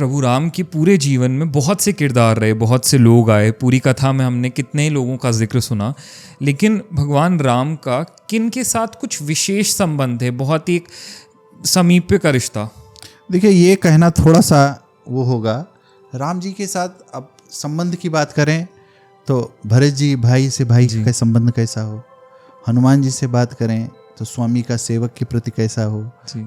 प्रभु राम के पूरे जीवन में बहुत से किरदार रहे, बहुत से लोग आए, पूरी कथा में हमने कितने ही लोगों का जिक्र सुना, लेकिन भगवान राम का किन के साथ कुछ विशेष संबंध है, बहुत ही एक समीप्य का रिश्ता? देखिए, ये कहना थोड़ा सा वो होगा। राम जी के साथ अब संबंध की बात करें तो भरत जी भाई से भाई का संबंध कैसा हो, हनुमान जी से बात करें तो स्वामी का सेवक के प्रति कैसा हो,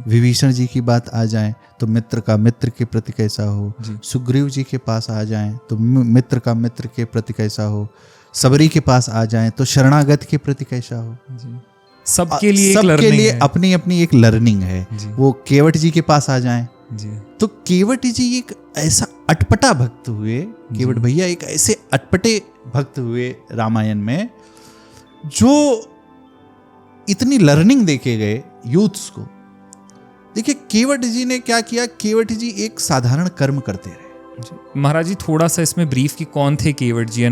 विभीषण जी की बात आ जाए तो मित्र का मित्र के प्रति कैसा हो, सुग्रीव जी के पास आ जाएं तो मित्र का मित्र के प्रति कैसा हो, सबरी के पास आ जाएं तो शरणागत के प्रति कैसा हो। सबके लिए अपनी अपनी एक लर्निंग है। वो केवट जी के पास आ जाएं तो केवट जी एक ऐसा अटपटा भक्त हुए, केवट भैया एक ऐसे अटपटे भक्त हुए रामायण में, जो इतनी लर्निंग देके गए यूथ्स को। देखिए केवट जी ने क्या किया, केवट जी एक साधारण कर्म करते रहे। महाराज जी थोड़ा सा इसमें ब्रीफ कि कौन थे केवट जी?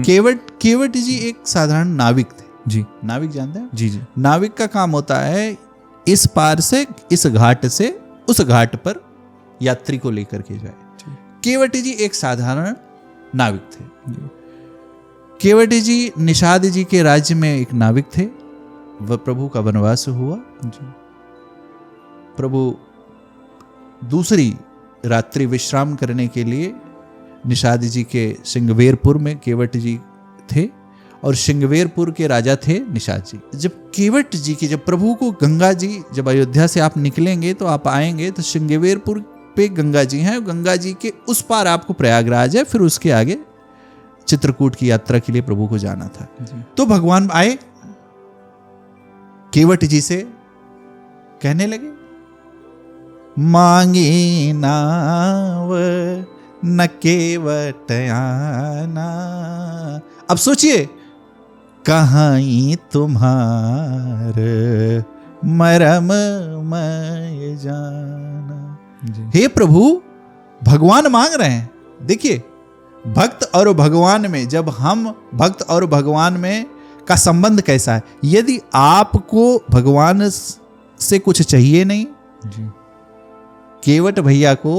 केवट जी एक साधारण नाविक थे जी। नाविक जानते हैं? जी जी। नाविक का काम होता है इस पार से इस घाट से उस घाट पर यात्री को लेकर के जाए। केवट जी एक साधारण नाविक थे। केवट जी निषाद जी के राज्य में एक नाविक थे। वह प्रभु का वनवास हुआ। प्रभु दूसरी रात्रि विश्राम करने के लिए निषाद जी के सिंगवेरपुर में केवट जी थे और सिंगवेरपुर के राजा थे निषाद जी। जब केवट जी की, जब प्रभु को गंगा जी, जब अयोध्या से आप निकलेंगे तो आप आएंगे तो सिंगवेरपुर पे गंगा जी हैं, गंगा जी के उस पार आपको प्रयागराज है, फिर उसके आगे चित्रकूट की यात्रा के लिए प्रभु को जाना था। तो भगवान आए, केवट जी से कहने लगे, मांगी नाव न केवट आना। अब सोचिए, कहां तुम्हार मरम मैं जाना। हे प्रभु, भगवान मांग रहे हैं। देखिए, भक्त और भगवान में, जब हम भक्त और भगवान में का संबंध कैसा है। यदि आपको भगवान से कुछ चाहिए नहीं, केवट भैया को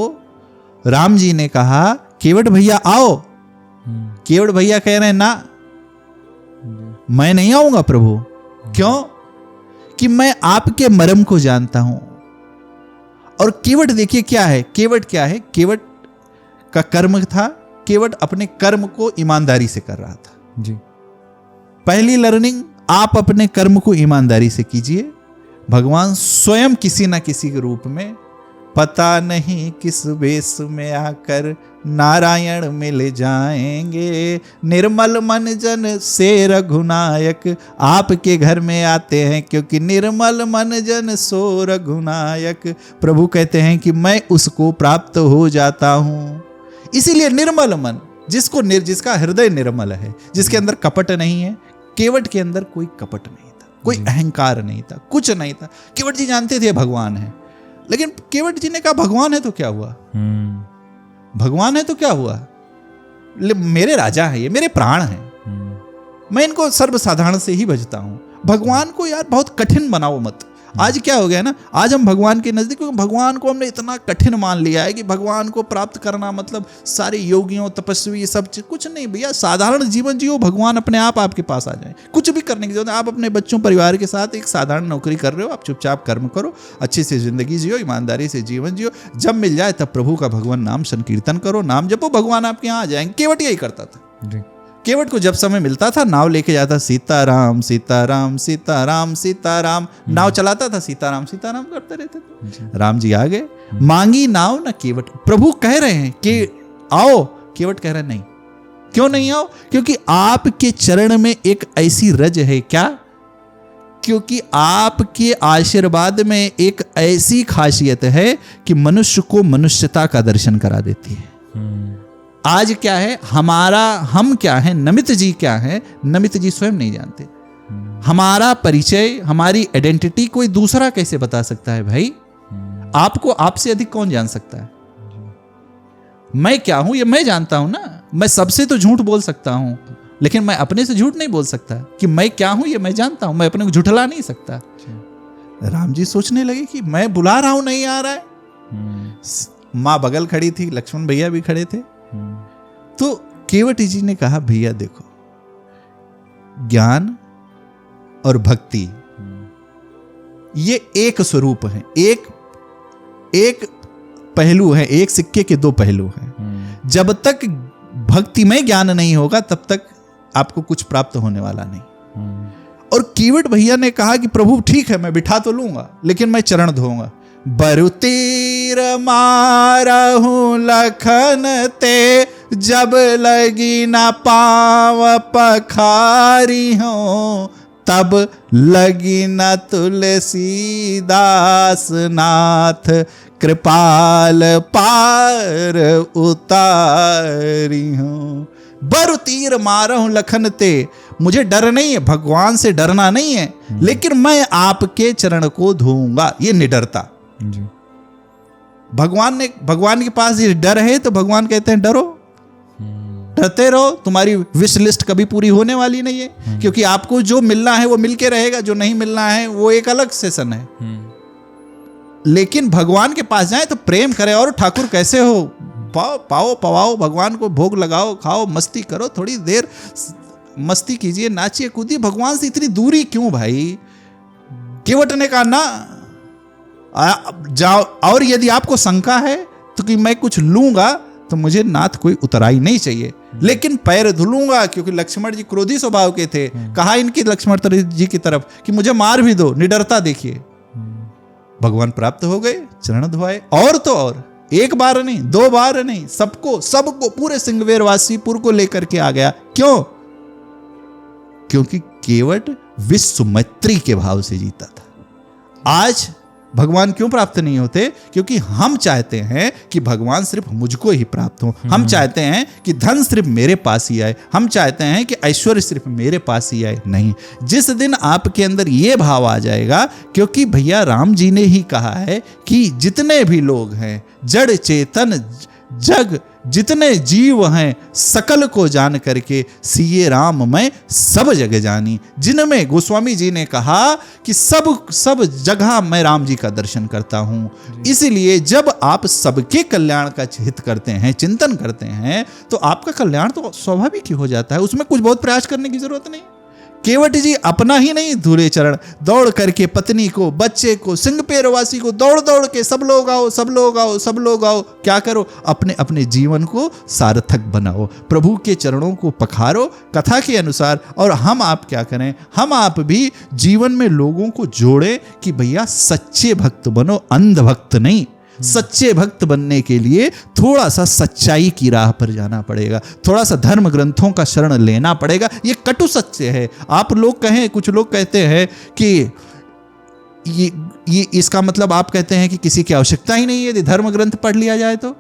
राम जी ने कहा, केवट भैया आओ। केवट भैया कह रहे हैं ना, मैं नहीं आऊंगा प्रभु। क्यों? कि मैं आपके मर्म को जानता हूं। और केवट देखिए क्या है, केवट क्या है, केवट का कर्म था, केवट अपने कर्म को ईमानदारी से कर रहा था। जी। पहली लर्निंग, आप अपने कर्म को ईमानदारी से कीजिए। भगवान स्वयं किसी ना किसी के रूप में, पता नहीं किस वेश में आकर नारायण मिल जाएंगे। निर्मल मन जन से रघुनायक आपके घर में आते हैं, क्योंकि निर्मल मन जन सो रघुनायक। प्रभु कहते हैं कि मैं उसको प्राप्त हो जाता हूं। इसीलिए निर्मल मन, जिसका हृदय निर्मल है, जिसके अंदर कपट नहीं है। केवट के अंदर कोई कपट नहीं था, कोई अहंकार नहीं था, कुछ नहीं था। केवट जी जानते थे भगवान है, लेकिन केवट जी ने कहा भगवान है तो क्या हुआ, भगवान है तो क्या हुआ, मेरे राजा है, ये मेरे प्राण हैं, मैं इनको सर्वसाधारण से ही भजता हूं। भगवान को यार बहुत कठिन बनाओ मत। आज क्या हो गया ना, आज हम भगवान के नजदीक, भगवान को हमने इतना कठिन मान लिया है कि भगवान को प्राप्त करना मतलब सारे योगियों, तपस्वी, ये सब चीज कुछ नहीं भैया। साधारण जीवन जियो, भगवान अपने आप आपके पास आ जाए। कुछ भी करने की जरूरत है। आप अपने बच्चों, परिवार के साथ एक साधारण नौकरी कर रहे हो, आप चुपचाप कर्म करो, अच्छे से जिंदगी जियो, ईमानदारी से जीवन जियो। जब मिल जाए तब प्रभु का भगवान नाम संकीर्तन करो, नाम जपो, भगवान आपके यहाँ आ जाएंगे। केवट यही करता था। केवट को जब समय मिलता था नाव लेके जाता, सीताराम सीताराम सीताराम सीताराम, नाव चलाता था, सीताराम सीताराम करते रहते थे। राम जी आ गए, मांगी नाव न केवट। प्रभु कह रहे हैं कि आओ, केवट कह रहे हैं नहीं। क्यों नहीं आओ? क्योंकि आपके चरण में एक ऐसी रज है। क्या? क्योंकि आपके आशीर्वाद में एक ऐसी खासियत है कि मनुष्य को मनुष्यता का दर्शन करा देती है। आज क्या है हमारा, हम क्या है, नमित जी क्या है, नमित जी स्वयं नहीं जानते। हमारा परिचय, हमारी आइडेंटिटी कोई दूसरा कैसे बता सकता है भाई? आपको आपसे अधिक कौन जान सकता है? मैं क्या हूं ये मैं जानता हूं ना। मैं सबसे तो झूठ बोल सकता हूं, लेकिन मैं अपने से झूठ नहीं बोल सकता कि मैं क्या हूं ये मैं जानता हूं। मैं अपने को झुठला नहीं सकता। राम जी सोचने लगे कि मैं बुला रहा हूं, नहीं आ रहा है। माँ बगल खड़ी थी, लक्ष्मण भैया भी खड़े थे। तो केवट जी ने कहा भैया देखो, ज्ञान और भक्ति ये एक स्वरूप है, एक पहलू है, एक सिक्के के दो पहलू हैं। जब तक भक्ति में ज्ञान नहीं होगा तब तक आपको कुछ प्राप्त होने वाला नहीं। और केवट भैया ने कहा कि प्रभु ठीक है, मैं बिठा तो लूंगा लेकिन मैं चरण धोऊंगा। बरु तीर मारहूं लखन ते, जब लगी न पाव पखारी हो, तब लगी न तुलसीदास नाथ, कृपाल पार उतारी हूं। बरु तीर मारहूं लखन ते, मुझे डर नहीं है, भगवान से डरना नहीं है, लेकिन मैं आपके चरण को धोऊंगा, ये निडरता। भगवान के पास ये डर है तो भगवान कहते हैं डरो, डरते रहो, तुम्हारी विश लिस्ट कभी पूरी होने वाली नहीं है, क्योंकि आपको जो मिलना है वो मिलके रहेगा, जो नहीं मिलना है वो एक अलग सेशन है। लेकिन भगवान के पास जाए तो प्रेम करे, और ठाकुर कैसे हो, पाओ पवाओ, भगवान को भोग लगाओ, खाओ, मस्ती करो, थोड़ी देर मस्ती कीजिए, नाचिए कूदिए। भगवान से इतनी दूरी क्यों भाई? केवट ने कहा ना जाओ, और यदि आपको शंका है तो कि मैं कुछ लूंगा तो मुझे नाथ कोई उतराई नहीं चाहिए, लेकिन पैर धुलूंगा, क्योंकि लक्ष्मण जी क्रोधी स्वभाव के थे। कहा इनकी लक्ष्मण जी की तरफ कि मुझे मार भी दो, निडरता देखिए। भगवान प्राप्त हो गए, चरण धोए, और तो और एक बार नहीं, दो बार नहीं, सबको पूरे सिंगवेरवासीपुर को लेकर के आ गया। क्यों? क्योंकि केवट विश्व मैत्री के भाव से जीता था। आज भगवान क्यों प्राप्त नहीं होते? क्योंकि हम चाहते हैं कि भगवान सिर्फ मुझको ही प्राप्त हो, हम चाहते हैं कि धन सिर्फ मेरे पास ही आए, हम चाहते हैं कि ऐश्वर्य सिर्फ मेरे पास ही आए। नहीं, जिस दिन आपके अंदर ये भाव आ जाएगा, क्योंकि भैया राम जी ने ही कहा है कि जितने भी लोग हैं, जड़ चेतन जग जितने जीव हैं, सकल को जान करके सिए राम मैं सब जगह जानी। जिनमें गोस्वामी जी ने कहा कि सब जगह मैं राम जी का दर्शन करता हूं। इसलिए जब आप सबके कल्याण का हित करते हैं, चिंतन करते हैं, तो आपका कल्याण तो स्वाभाविक ही हो जाता है, उसमें कुछ बहुत प्रयास करने की जरूरत नहीं। केवट जी अपना ही नहीं धुले चरण, दौड़ करके पत्नी को, बच्चे को, सिंगपेरवासी को दौड़ दौड़ के सब लोग आओ, सब लोग आओ, सब लोग आओ। क्या करो? अपने अपने जीवन को सार्थक बनाओ, प्रभु के चरणों को पखारो कथा के अनुसार। और हम आप क्या करें? हम आप भी जीवन में लोगों को जोड़े कि भैया सच्चे भक्त बनो, अंध भक्त नहीं। सच्चे भक्त बनने के लिए थोड़ा सा सच्चाई की राह पर जाना पड़ेगा, थोड़ा सा धर्म ग्रंथों का शरण लेना पड़ेगा। ये कटु सत्य है। आप लोग कहें, कुछ लोग कहते हैं कि ये इसका मतलब आप कहते हैं कि किसी की आवश्यकता ही नहीं है यदि धर्म ग्रंथ पढ़ लिया जाए तो।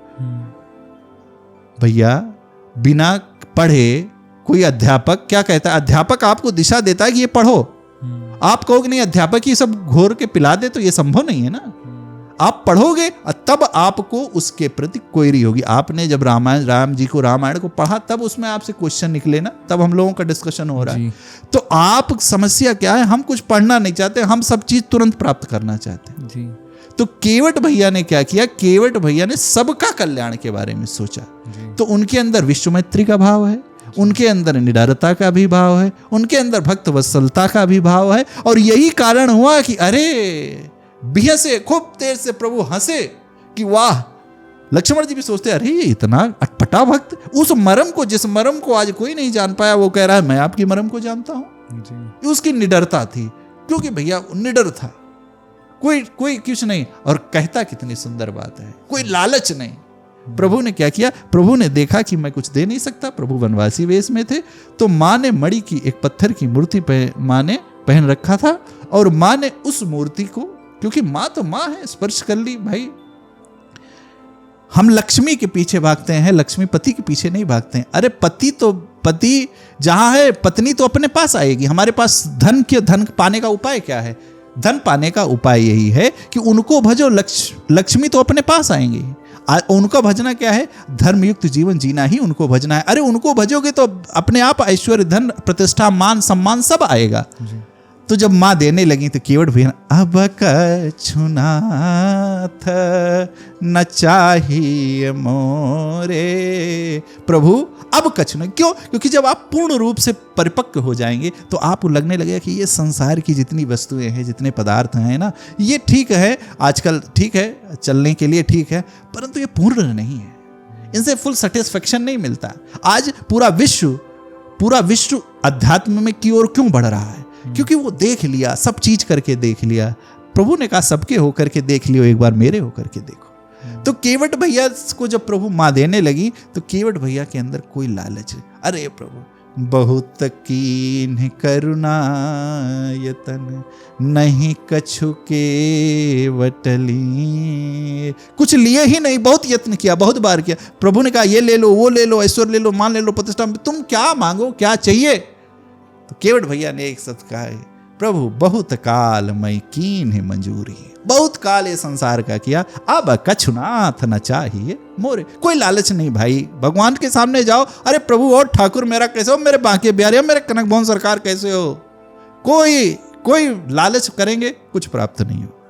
भैया बिना पढ़े कोई अध्यापक क्या कहता है? अध्यापक आपको दिशा देता है कि ये पढ़ो, आप कहोगे नहीं अध्यापक ये सब घोर के पिला दे, तो ये संभव नहीं है ना। आप पढ़ोगे तब आपको उसके प्रति क्वेरी होगी। आपने जब राम जी को रामायण को पढ़ा तब उसमें आपसे क्वेश्चन निकले ना, तब हम लोगों का डिस्कशन हो रहा है। तो आप समस्या क्या है? हम कुछ पढ़ना नहीं चाहते, हम सब चीज तुरंत प्राप्त करना चाहते हैं जी। तो केवट भैया ने क्या किया? केवट भैया ने सबका कल्याण के बारे में सोचा। तो उनके अंदर विश्व मैत्री का भाव है, उनके अंदर निडरता का भी भाव है, उनके अंदर भक्त वत्सलता का भी भाव है। और यही कारण हुआ कि अरे बिहसे, खूब देर से प्रभु हंसे कि वाह। लक्ष्मण जी भी सोचते अरे ये इतना अटपटा भक्त, उस मर्म को, जिस मर्म को आज कोई नहीं जान पाया, वो कह रहा है मैं आपकी मर्म को जानता हूं। उसकी निडरता थी, क्योंकि भैया निडर था, कोई कुछ नहीं। और कहता कितनी सुंदर बात है, कोई लालच नहीं। प्रभु ने क्या किया? प्रभु ने देखा कि मैं कुछ दे नहीं सकता, प्रभु वनवासी वेश में थे, तो माँ ने मणि की एक पत्थर की मूर्ति माँ ने पहन रखा था, और माँ ने उस मूर्ति को, क्योंकि माँ तो माँ है, स्पर्श कर ली। भाई हम लक्ष्मी के पीछे भागते हैं, लक्ष्मी पति के पीछे नहीं भागते हैं। अरे पति जहां है, पत्नी तो अपने पास आएगी। हमारे पास धन पाने का उपाय क्या है? धन पाने का उपाय यही है कि उनको भजो, लक्ष्मी तो अपने पास आएंगी। उनका भजना क्या है? धर्मयुक्त जीवन जीना ही उनको भजना है। अरे उनको भजोगे तो अपने आप ऐश्वर्य, धन, प्रतिष्ठा, मान, सम्मान सब आएगा। तो जब माँ देने लगी तो केवट भैया, अब कछु नाथ न चाहिए मोरे, प्रभु अब कछु नहीं। क्यों? क्योंकि जब आप पूर्ण रूप से परिपक्व हो जाएंगे तो आपको लगने लगेगा कि ये संसार की जितनी वस्तुएं हैं, जितने पदार्थ हैं ना, ये ठीक है, आजकल ठीक है, चलने के लिए ठीक है, परंतु ये पूर्ण नहीं है, इनसे फुल सेटिस्फेक्शन नहीं मिलता। आज पूरा विश्व अध्यात्म में की ओर क्यों बढ़ रहा है? क्योंकि वो देख लिया, सब चीज करके देख लिया। प्रभु ने कहा सबके होकर के देख लियो, एक बार मेरे होकर के देखो। तो केवट भैया को जब प्रभु माँ देने लगी तो केवट भैया के अंदर कोई लालच, अरे प्रभु बहुत कीन्ह करुणा यतन नहीं कछु केवट ली, कुछ लिए ही नहीं, बहुत यत्न किया, बहुत बार किया। प्रभु ने कहा ये ले लो, वो ले लो, ऐश्वर्य ले लो, मान ले लो, प्रतिष्ठा, तुम क्या मांगो, क्या चाहिए? तो केवट भैया ने एक शब्द कहा, प्रभु बहुत काल मैं कीन्ह मंजूरी, बहुत काल ये संसार का किया, अब कछु नाथ न चाहिए मोरे। कोई लालच नहीं भाई, भगवान के सामने जाओ, अरे प्रभु और ठाकुर मेरा कैसे हो, मेरे बांके बिहारी हो, मेरे कनक भवन सरकार कैसे हो, कोई लालच करेंगे कुछ प्राप्त नहीं हो।